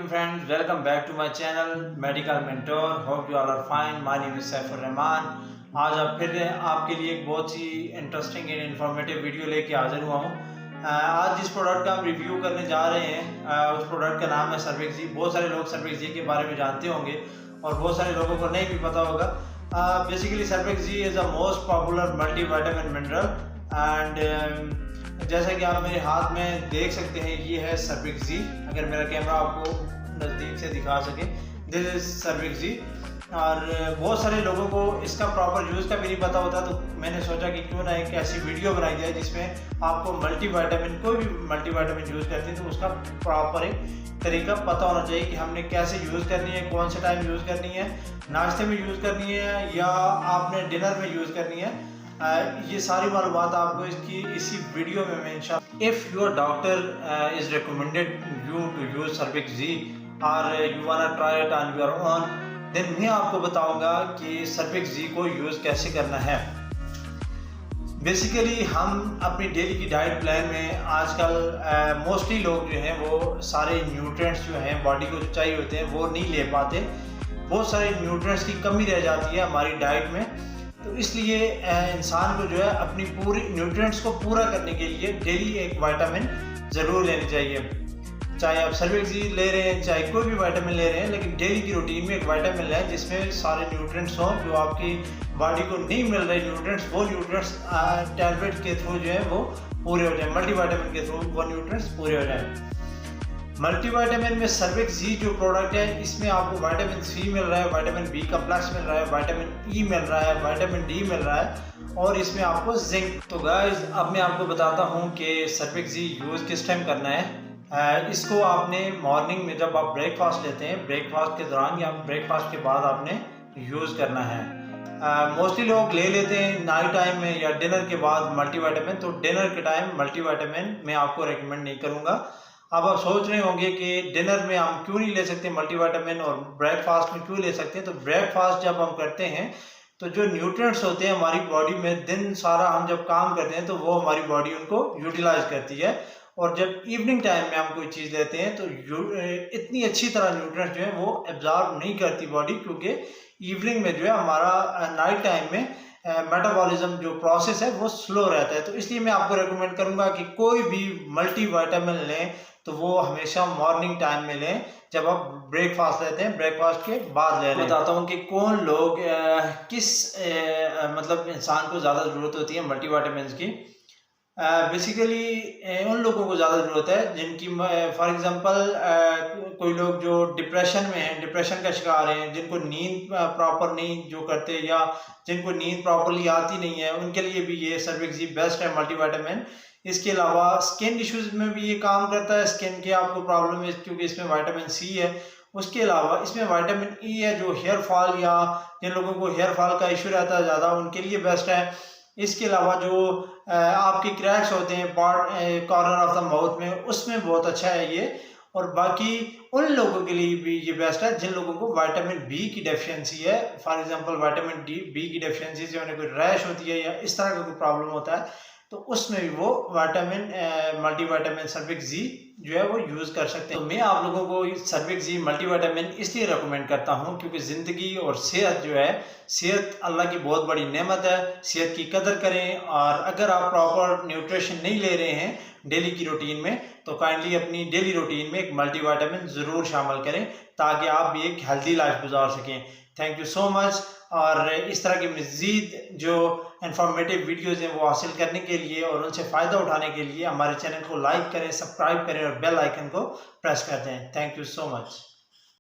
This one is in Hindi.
friends, welcome back to my channel Medical Mentor. Hope you all are fine. My name is Saifur Rahman. आज आप फिर आपके लिए एक बहुत ही इंटरेस्टिंग एंड इन्फॉर्मेटिव वीडियो लेके हाजिर हुआ हूँ। आज जिस प्रोडक्ट का हम रिव्यू करने जा रहे हैं उस प्रोडक्ट का नाम है सर्वेक्सी। बहुत सारे लोग सर्वेक्सी के बारे में जानते होंगे और बहुत सारे लोगों को नहीं भी पता होगा। बेसिकली सर्वेक्सी is a most popular multivitamin mineral and जैसा कि आप मेरे हाथ में देख सकते हैं ये है सर्वेक्सी। अगर मेरा कैमरा आपको नज़दीक से दिखा सके, दिस इज सर्वेक्सी। और बहुत सारे लोगों को इसका प्रॉपर यूज़ का भी नहीं पता होता, तो मैंने सोचा कि क्यों ना एक ऐसी वीडियो बनाई जाए जिसमें आपको मल्टीविटामिन, कोई भी मल्टीविटामिन यूज़ करते हैं तो उसका प्रॉपर एक तरीका पता होना चाहिए कि हमने कैसे यूज़ करनी है, कौन से टाइम यूज़ करनी है, नाश्ते में यूज़ करनी है या आपने डिनर में यूज़ करनी है। ये सारी मालूमात आपको इसी वीडियो में मैं इंशाल्लाह। If your doctor is recommended you to use सर्वेक्सी और you want to try it on your own, then मैं आपको बताऊंगा कि सर्वेक्सी को यूज़ कैसे करना है। बेसिकली हम अपनी डेली की डाइट प्लान में आजकल मोस्टली लोग जो हैं वो सारे न्यूट्रिएंट्स जो हैं बॉडी को जो चाहिए होते हैं वो नहीं ले पाते। बहुत सारे न्यूट्रिएंट्स की कमी रह जाती है हमारी डाइट में, तो इसलिए इंसान को जो है अपनी पूरी न्यूट्रिएंट्स को पूरा करने के लिए डेली एक विटामिन ज़रूर लेनी चाहिए। चाहे आप सर्वेक्सी ले रहे हैं, चाहे कोई भी विटामिन ले रहे हैं, लेकिन डेली की रूटीन में एक विटामिन लें जिसमें सारे न्यूट्रिएंट्स हों जो आपकी बॉडी को नहीं मिल रहे न्यूट्रिएंट्स, वो न्यूट्रिएंट्स टैबलेट के थ्रू जो है वो पूरे हो जाए, मल्टीविटामिन के थ्रू वो न्यूट्रिएंट्स पूरे हो जाए। मल्टीविटामिन में सर्वेक्सी जो प्रोडक्ट है इसमें आपको विटामिन सी मिल रहा है, विटामिन बी कम्प्लेक्स मिल रहा है, विटामिन ई मिल रहा है, विटामिन डी मिल रहा है और इसमें आपको जिंक। तो गाइस अब मैं आपको बताता हूँ कि सर्वेक्सी यूज़ किस टाइम करना है। इसको आपने मॉर्निंग में जब आप ब्रेकफास्ट लेते हैं, ब्रेकफास्ट के दौरान या ब्रेकफास्ट के बाद आपने यूज़ करना है। मोस्टली लोग ले लेते हैं नाइट टाइम में या डिनर के बाद मल्टीविटामिन, तो डिनर के टाइम मल्टीविटामिन मैं आपको रेकमेंड नहीं करूँगा। अब आप सोच रहे होंगे कि डिनर में हम क्यों नहीं ले सकते मल्टीविटामिन और ब्रेकफास्ट में क्यों ले सकते हैं। तो ब्रेकफास्ट जब हम करते हैं तो जो न्यूट्रिएंट्स होते हैं हमारी बॉडी में, दिन सारा हम जब काम करते हैं तो वो हमारी बॉडी उनको यूटिलाइज करती है, और जब इवनिंग टाइम में हम कोई चीज़ लेते हैं तो इतनी अच्छी तरह न्यूट्रिएंट्स जो है वो एब्जॉर्ब नहीं करती बॉडी, क्योंकि इवनिंग में जो है हमारा नाइट टाइम में मेटाबॉलिज्म जो प्रोसेस है वो स्लो रहता है। तो इसलिए मैं आपको रेकमेंड करूंगा कि कोई भी मल्टीविटामिन लें तो वो हमेशा मॉर्निंग टाइम में लें जब आप ब्रेकफास्ट लेते हैं, ब्रेकफास्ट के बाद ले लें। बताता हूँ कि कौन लोग किस मतलब इंसान को ज़्यादा ज़रूरत होती है मल्टीविटामिन की। बेसिकली उन लोगों को ज़्यादा ज़रूरत है जिनकी फॉर एग्जांपल कोई लोग जो डिप्रेशन में हैं, डिप्रेशन का शिकार हैं, जिनको नींद प्रॉपर नहीं जो करते या जिनको नींद प्रॉपरली आती नहीं है, उनके लिए भी ये सर्वेक्सी बेस्ट है मल्टीविटामिन। इसके अलावा स्किन इश्यूज़ में भी ये काम करता है, स्किन के आपको प्रॉब्लम है क्योंकि इसमें विटामिन सी है। उसके अलावा इसमें विटामिन ई है जो हेयर फॉल या जिन लोगों को हेयर फॉल का इशू रहता है ज़्यादा उनके लिए बेस्ट है। इसके अलावा जो आपके क्रैक्स होते हैं कॉर्नर ऑफ द माउथ में, उसमें बहुत अच्छा है ये। और बाकी उन लोगों के लिए भी ये बेस्ट है जिन लोगों को विटामिन बी की डेफिशिएंसी है। फॉर एग्जांपल विटामिन बी की डेफिशिएंसी से उन्हें कोई रैश होती है या इस तरह का कोई प्रॉब्लम होता है, तो उसमें भी वो मल्टीविटामिन सर्वेक्सी जो है वो यूज़ कर सकते हैं। तो मैं आप लोगों को सर्वेक्सी मल्टीविटामिन इसलिए रेकमेंड करता हूँ क्योंकि ज़िंदगी और सेहत जो है, सेहत अल्लाह की बहुत बड़ी नेमत है। सेहत की कदर करें, और अगर आप प्रॉपर न्यूट्रिशन नहीं ले रहे हैं डेली की रूटीन में तो काइंडली अपनी डेली रूटीन में एक मल्टीविटामिन ज़रूर शामिल करें ताकि आप भी एक हेल्दी लाइफ गुजार सकें। Thank you so much. और इस तरह की मज़ीद जो इंफॉर्मेटिव वीडियोज़ हैं वो हासिल करने के लिए और उनसे फ़ायदा उठाने के लिए हमारे चैनल को लाइक करें, सब्सक्राइब करें और बेल आइकन को प्रेस कर दें। Thank you so much.